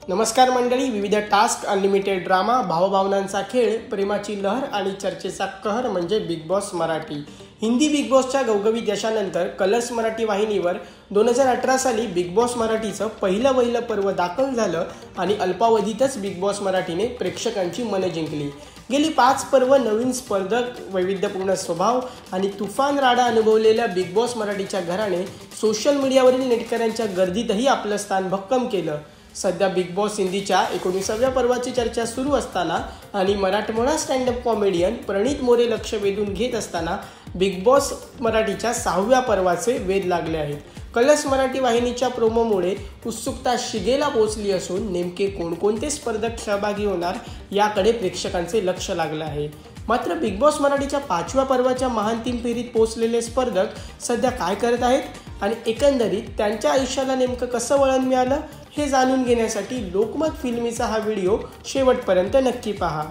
नमस्कार मंडळी. विविध टास्क, अनलिमिटेड ड्रामा, भावभावनांचा खेळ, प्रेमाची लहर आणि चर्चेचा कहर म्हणजे big boss Marathi. Hindi big बॉसच्या गवगवीत यशानंतर कलर्स मराठी वाहिनीवर 2018 साली बिग बॉस मराठीचं पहिलं पर्व दाखल झालं आणि अल्पावधीतच बिग बॉस मराठीने प्रेक्षकांची मनं जिंकली. गेली 5 पर्व नवीन स्पर्धक, वैविध्यपूर्ण स्वभाव आणि तुफान राडा अनुभवलेल्या बिग बॉस मराठीच्या घराने सोशल मीडियावरील नेटकऱ्यांच्या गर्दीतही आपलं स्थान भक्कम केलं. सध्या बिग बॉस हिंदीच्या 19व्या पर्वाची चर्चा सुरू असताना आणि मराठमोळा स्टँडअप कॉमेडियन प्रणित मोरे लक्ष वेधून घेत असताना बिग बॉस मराठीच्या 6व्या पर्वाचे वेध लागले आहेत. कलर्स मराठी वाहिनीच्या प्रोमोमुळे उत्सुकता शिगेला पोहोचली असून नेमके कोणकोणते स्पर्धक सहभागी होणार याकडे प्रेक्षकांचे लक्ष लागलं आहे. मात्र बिग बॉस मराठीच्या 5व्या पर्वाच्या महांतिम फेरीत पोहोचलेले स्पर्धक सध्या काय करत आहेत आणि एकंदरीत त्यांच्या आयुष्याला नेमकं कसं वळण मिळालं हे जाणून घेण्यासाठी लोकमत फिल्मीचा हा व्हिडिओ शेवटपर्यंत नक्की पहा.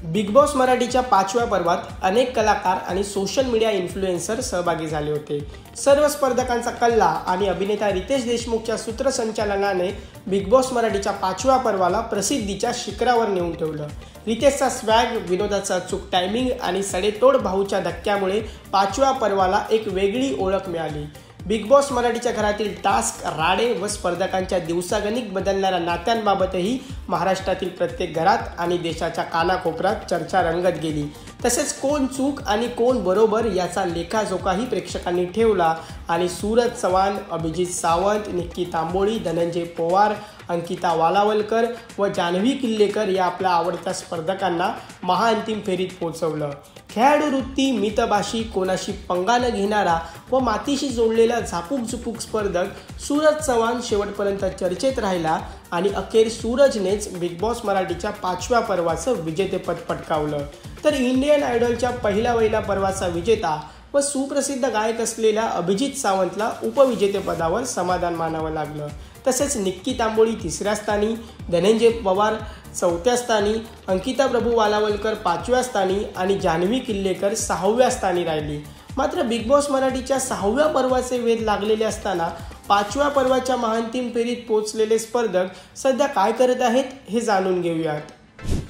बिग बॉस मराठीच्या 5व्या पर्वात अनेक कलाकार आणि सोशल मीडिया इन्फ्लुएन्सर सहभागी झाले होते. सर्व स्पर्धकांचा कल्ला आणि अभिनेता रितेश देशमुखच्या सूत्रसंचालनाने बिग बॉस मराठीच्या 5व्या पर्वाला प्रसिद्धीच्या शिखरावर नेऊन ठेवलं. रितेशचा स्वॅग, विनोदाचा अचूक टायमिंग आणि सडेतोड भाऊच्या धक्क्यामुळे 5व्या पर्वाला एक वेगळी ओळख मिळाली. बिग बॉस मराठीच्या घरातील टास्क, राडे व स्पर्धकांच्या दिवसागणिक बदलणाऱ्या नात्यांबाबतही महाराष्ट्रातील प्रत्येक घरात आणि देशाच्या कानाकोपऱ्यात चर्चा रंगत गेली. तसेच कोण चूक आणि कोण बरोबर याचा लेखाजोखाही प्रेक्षकांनी ठेवला आणि सूरज चव्हाण, अभिजित सावंत, निक्की तांबोळी, धनंजय पवार, अंकिता वालावलकर व जान्हवी किल्लेकर या आपल्या आवडत्या स्पर्धकांना महाअंतिम फेरीत पोहोचवलं. खेळाडू वृत्ती, मितभाषी, कोणाशी पंगा न घेणारा व मातीशी जोडलेला झापूक स्पर्धक सूरज चव्हाण शेवटपर्यंत चर्चेत राहिला आणि अखेर सूरजनेच बिग बॉस मराठीच्या 5व्या पर्वाचं विजेतेपद पटकावलं. तर इंडियन आयडॉलच्या पहिल्या पर्वाचा विजेता व सुप्रसिद्ध गायक असलेल्या अभिजित सावंतला उपविजेतेपदावर समाधान मानावं लागलं. तसेच निक्की तांबोळी 3ऱ्या स्थानी, धनंजय पवार 4थ्या स्थानी, अंकिता प्रभू वालावलकर 5व्या स्थानी आणि जान्हवी किल्लेकर 6व्या स्थानी राहिली. मात्र बिग बॉस मराठीच्या 6व्या पर्वाचे वेध लागलेले असताना 5व्या पर्वाच्या महांतिम फेरीत पोहोचलेले स्पर्धक सध्या काय करत आहेत हे जाणून घेऊयात.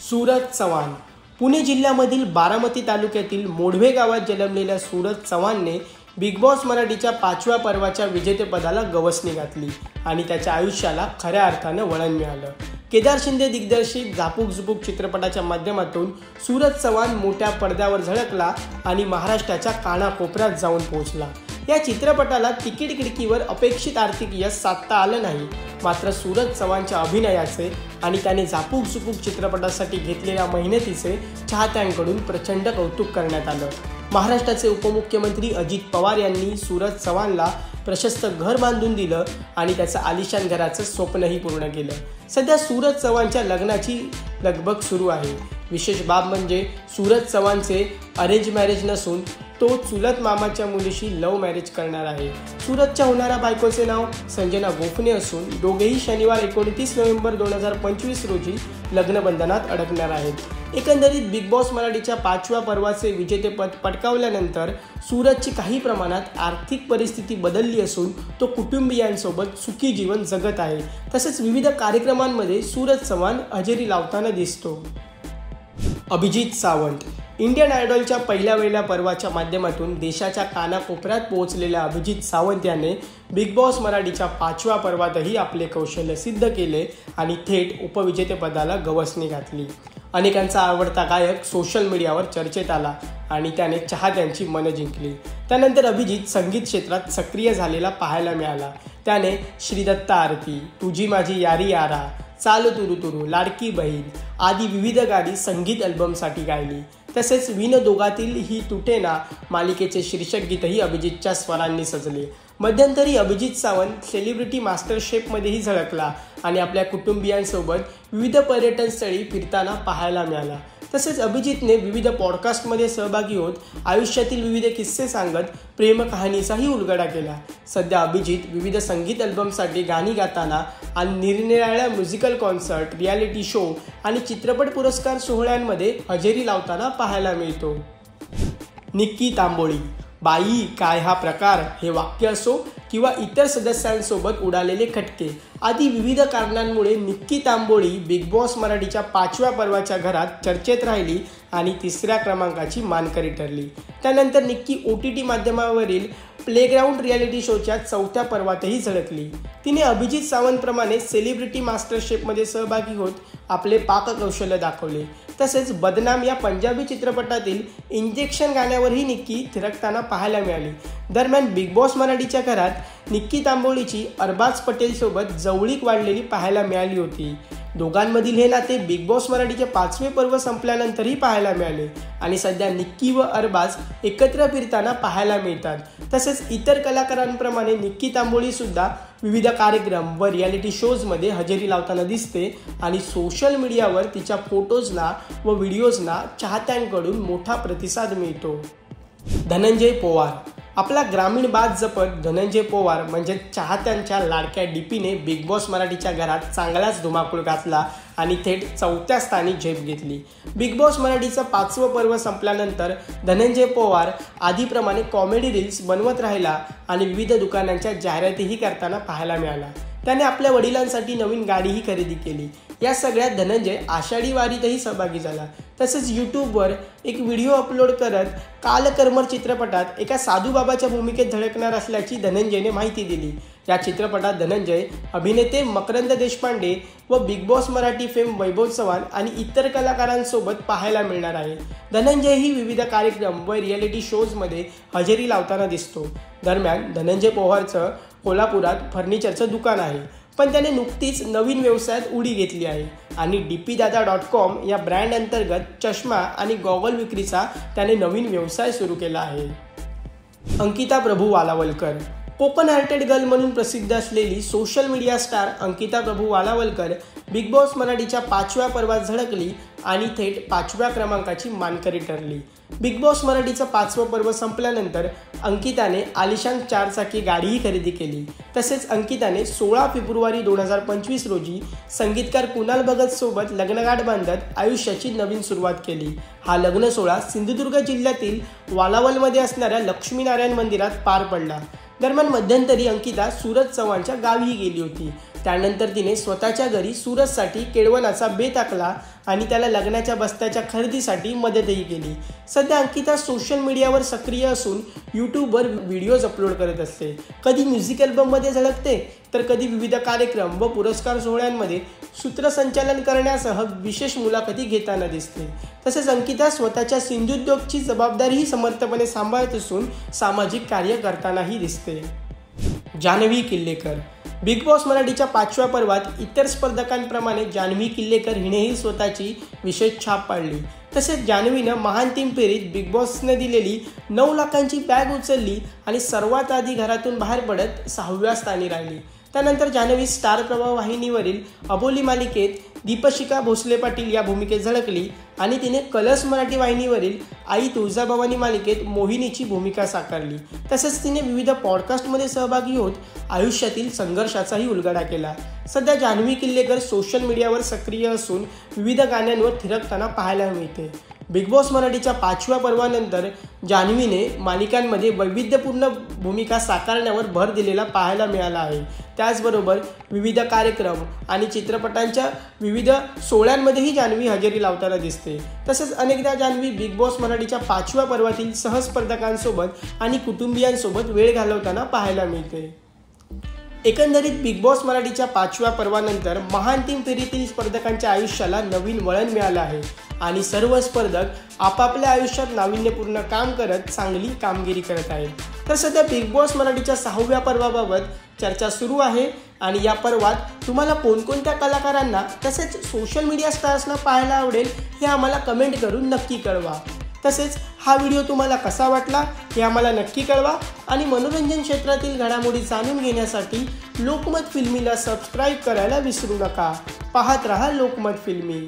सूरज चव्हाण. पुणे जिल्ह्यामधील बारामती तालुक्यातील मोढवे गावात जन्मलेल्या सूरज चव्हाणने बिग बॉस मराठीच्या 5व्या पर्वाच्या विजेतेपदाला गवसणी घातली आणि त्याच्या आयुष्याला खऱ्या अर्थानं वळण मिळालं. केदार शिंदे दिग्दर्शित झापूक चित्रपटाच्या माध्यमातून सूरज चव्हाण मोठ्या पडद्यावर झळकला आणि महाराष्ट्राच्या कानाकोपऱ्यात जाऊन पोहोचला. या चित्रपटाला तिकीट खिडकीवर अपेक्षित आर्थिक यश साधता आलं नाही. मात्र सूरज चव्हाणच्या अभिनयाचे आणि त्याने झापूक चित्रपटासाठी घेतलेल्या मेहनतीचे चाहत्यांकडून प्रचंड कौतुक करण्यात आलं. महाराष्ट्राचे उपमुख्यमंत्री अजित पवार यांनी सूरज चव्हाणला प्रशस्त घर बांधून दिलं आणि त्याचं आलिशान घराचं स्वप्नही पूर्ण केलं. सध्या सूरज चव्हाणच्या लग्नाची लगबग सुरू आहे. विशेष बाब म्हणजे सूरज चव्हाणचे अरेंज मॅरेज नसून तो चुलत मामाच्या मुलीशी लव्ह मॅरेज करणार आहे. सूरजच्या होणाऱ्या बायकोचे नाव संजना गोफणे असून दोघेही शनिवार 29 नोव्हेंबर 2025 रोजी लग्नबंधनात अडकणार आहेत. एकंदरीत बिग बॉस मराठीच्या 5व्या पर्वाचे विजेतेपद पटकावल्यानंतर सूरजची काही प्रमाणात आर्थिक परिस्थिती बदलली असून तो कुटुंबियांसोबत सुखी जीवन जगत आहे. तसेच विविध कार्यक्रमांमध्ये सूरज चव्हाण हजेरी लावताना दिसतो. अभिजित सावंत. इंडियन आयडॉलच्या पहिल्या पर्वाच्या माध्यमातून देशाच्या कानाकोपऱ्यात पोहोचलेल्या अभिजित सावंत याने बिग बॉस मराठीच्या 5व्या पर्वातही आपले कौशल्य सिद्ध केले आणि थेट उपविजेतेपदाला गवसणी घातली. अनेकांचा आवडता गायक सोशल मीडियावर चर्चेत आला आणि त्याने चाहत्यांची मनं जिंकली. त्यानंतर अभिजित संगीत क्षेत्रात सक्रिय झालेला पाहायला मिळाला. त्याने श्रीदत्त आरती, तुझी माझी यारी यारा, चालू तुरू तुरू, लाडकी बहीण आदी विविध गाणी संगीत अल्बमसाठी गायली. तसेच विन दोघातील ही तुटे ना मालिकेचे शीर्षक गीतही अभिजितच्या स्वरांनी सजले. मध्यंतरी अभिजित सावंत सेलिब्रिटी मास्टर शेफमध्येही झळकला आणि आपल्या कुटुंबियांसोबत विविध पर्यटन स्थळी फिरताना पाहायला मिळाला. तसेच अभिजितने विविध पॉडकास्टमध्ये सहभागी होत आयुष्यातील विविध किस्से सांगत प्रेम कहाणीचाही उलगडा केला. सध्या अभिजित विविध संगीत अल्बमसाठी गाणी गाताना आणि निरनिराळ्या म्युझिकल कॉन्सर्ट, रियालिटी शो आणि चित्रपट पुरस्कार सोहळ्यांमध्ये हजेरी लावताना पाहायला मिळतो. निक्की तांबोळी. बाई काय हा प्रकार हे वाक्य असो किंवा इतर सदस्यांसोबत उडालेले खटके आदी विविध कारणांमुळे निक्की तांबोळी बिग बॉस मराठीच्या 5व्या पर्वाच्या घरात चर्चेत राहिली आणि 3ऱ्या क्रमांकाची मानकरी ठरली। त्यानंतर निक्की OTT माध्यमावरील प्लेग्राऊंड रियालिटी शोच्या 4थ्या पर्वातही झळकली। तिने अभिजित सावंतप्रमाणे सेलिब्रिटी मास्टर शेफमध्ये सहभागी होत आपले पाककौशल्य दाखवले। तसेच बदनाम या पंजाबी चित्रपटातील इंजेक्शन गाण्यावरही निक्की थिरकताना पाहायला मिळाली। दरम्यान बिग बॉस मराठीच्या घरात निक्की तांबोळीची अरबाज पटेलसोबत जवळीक वाढलेली पाहायला मिळाली होती। दोघांमधील हे नाते बिग बॉस मराठीचे 5वे पर्व संपल्यानंतरही पाहायला मिळाले आणि सध्या निक्की व अरबाज एकत्र फिरताना पाहायला मिळतात। तसेच इतर कलाकारांप्रमाणे निक्की तांबोळी सुद्धा विविध कार्यक्रम व रियालिटी शोजमध्ये हजेरी लावताना दिसते आणि सोशल मीडियावर तिच्या फोटोजना व व्हिडिओजना चाहत्यांकडून मोठा प्रतिसाद मिळतो। धनंजय पोवार आपला ग्रामीण बाज जपत धनंजय पोवार म्हणजे चाहत्यांच्या लाडक्या डीपीने बिग बॉस मराठीच्या घरात चांगलाच धुमाकूळ घातला आणि थेट 4थ्या स्थानी झेप घेतली। बिग बॉस मराठीचं 5वं पर्व संपल्यानंतर धनंजय पोवार आधीप्रमाणे कॉमेडी रील्स बनवत राहिला आणि विविध दुकानांच्या जाहिरातीही करताना पाहायला मिळाला। त्याने आपल्या वडिलांसाठी नवीन गाडीही खरेदी केली। या सगळ्यात धनंजय आषाढी वारीतही सहभागी झाला। तसेच यूट्यूबवर एक व्हिडिओ अपलोड करत कालकर्म चित्रपटात एका साधूबाबाच्या भूमिकेत झळकणार असल्याची धनंजयने माहिती दिली। या चित्रपटात धनंजय अभिनेते मकरंद देशपांडे व बिग बॉस मराठी फेम वैभव चव्हाण आणि इतर कलाकारांसोबत पाहायला मिळणार आहे। धनंजय ही विविध कार्यक्रम व रियालिटी शोजमध्ये हजेरी लावताना दिसतो। दरम्यान धनंजय पोवारचं कोल्हापुरात फर्निचरचं दुकान आहे, पण त्याने नुकतीच नवीन व्यवसायात उडी घेतली आहे आणि dpdada.com या ब्रँड अंतर्गत चष्मा आणि गॉगल विक्रीचा त्याने नवीन व्यवसाय सुरू केला आहे। अंकिता प्रभू वालावलकर ओपन हार्टेड गर्ल म्हणून प्रसिद्ध असलेली सोशल मीडिया स्टार अंकिता प्रभू वालावलकर बिग बॉस मराठीच्या 5व्या पर्वात झळकली आणि थेट 5व्या क्रमांकाची मानकरी ठरली। बिग बॉस मराठीचं 5वं पर्व संपल्यानंतर अंकिताने आलिशान 4चाकी गाडीही खरेदी केली। तसेच अंकिताने 16 फेब्रुवारी 2025 रोजी संगीतकार कुणाल भगत सोबत लग्नगाठ बांधत आयुष्याची नवीन सुरुवात केली। हा लग्न सोहळा सिंधुदुर्ग जिल्ह्यातील वालावलमध्ये असणाऱ्या लक्ष्मीनारायण मंदिरात पार पडला। दरम्यान मध्यंतरी अंकिता सूरज चव्हाणच्या गावीही गेली होती। त्यानंतर तिने स्वतःच्या घरी सूरजसाठी केळवणाचा बेत आखला आणि त्याला लग्नाच्या बस्त्याच्या खरेदीसाठी मदतही केली। सध्या अंकिता सोशल मीडियावर सक्रिय असून यूट्यूबवर व्हिडिओज अपलोड करत असते। कधी म्युझिक अल्बममध्ये झळकते तर कधी विविध कार्यक्रम व पुरस्कार सोहळ्यांमध्ये सूत्रसंचालन करण्यासह विशेष मुलाखती घेताना दिसते। तसेच अंकिता स्वतःच्या सिंधुद्योगची जबाबदारीही समर्थपणे सांभाळत असून सामाजिक कार्य करतानाही दिसते। जान्हवी किल्लेकर बिग बॉस मराठीच्या 5व्या पर्वात इतर स्पर्धकांप्रमाणे जान्हवी किल्लेकर हिनेही स्वतःची विशेष छाप पाडली। तसेच जान्हवीनं महान टीम फेरीत बिग बॉसने दिलेली 9 लाखांची बॅग उचलली आणि सर्वात आधी घरातून बाहेर पडत 6व्या स्थानी राहिली। त्यानंतर जान्हवी स्टार प्रवाह वाहिनीवरील अबोली मालिकेत दीपशिखा भोसले पाटील या भूमिकेत झळकली आणि तिने कलर्स मराठी वाहिनीवरील आई तुळजाभवानी मालिकेत मोहिनीची भूमिका साकारली। तसेच तिने विविध पॉडकास्टमध्ये सहभागी होत आयुष्यातील संघर्षाचाही उलगडा केला। सध्या जान्हवी किल्लेकर सोशल मीडियावर सक्रिय असून विविध गाण्यांवर थिरकताना पाहायला मिळते। बिग बॉस मराठीच्या 5व्या पर्वानंतर जान्हवीने मालिकांमध्ये वैविध्यपूर्ण भूमिका साकारण्यावर भर दिलेला पाहायला मिळाला आहे। त्याचबरोबर विविध कार्यक्रम आणि चित्रपटांच्या विविध सोहळ्यांमध्येही जान्हवी हजेरी लावताना दिसते। तसेच अनेकदा जान्हवी बिग बॉस मराठीच्या 5व्या पर्वातील सहस्पर्धकांसोबत आणि कुटुंबियांसोबत वेळ घालवताना पाहायला मिळते। एकंदरीत बिग बॉस मराठीच्या 5व्या पर्वानंतर महान टीम फेरीतील स्पर्धकांच्या आयुष्याला नवीन वळण मिळालं आहे आणि सर्व स्पर्धक आपापल्या आयुष्यात नाविन्यपूर्ण काम करत चांगली कामगिरी करत आहेत। तर सध्या बिग बॉस मराठीच्या 6व्या पर्वाबाबत चर्चा सुरू आहे आणि या पर्वात तुम्हाला कोणकोणत्या कलाकारांना तसेच सोशल मीडिया स्टार्सना पाहायला आवडेल हे आम्हाला कमेंट करून नक्की कळवा। तसेच हा व्हिडिओ तुम्हाला कसा वाटला हे आम्हाला नक्की कळवा आणि मनोरंजन क्षेत्रातील घडामोडी जाणून घेण्यासाठी लोकमत फिल्मीला सबस्क्राईब करायला विसरू नका। पाहत रहा लोकमत फिल्मी।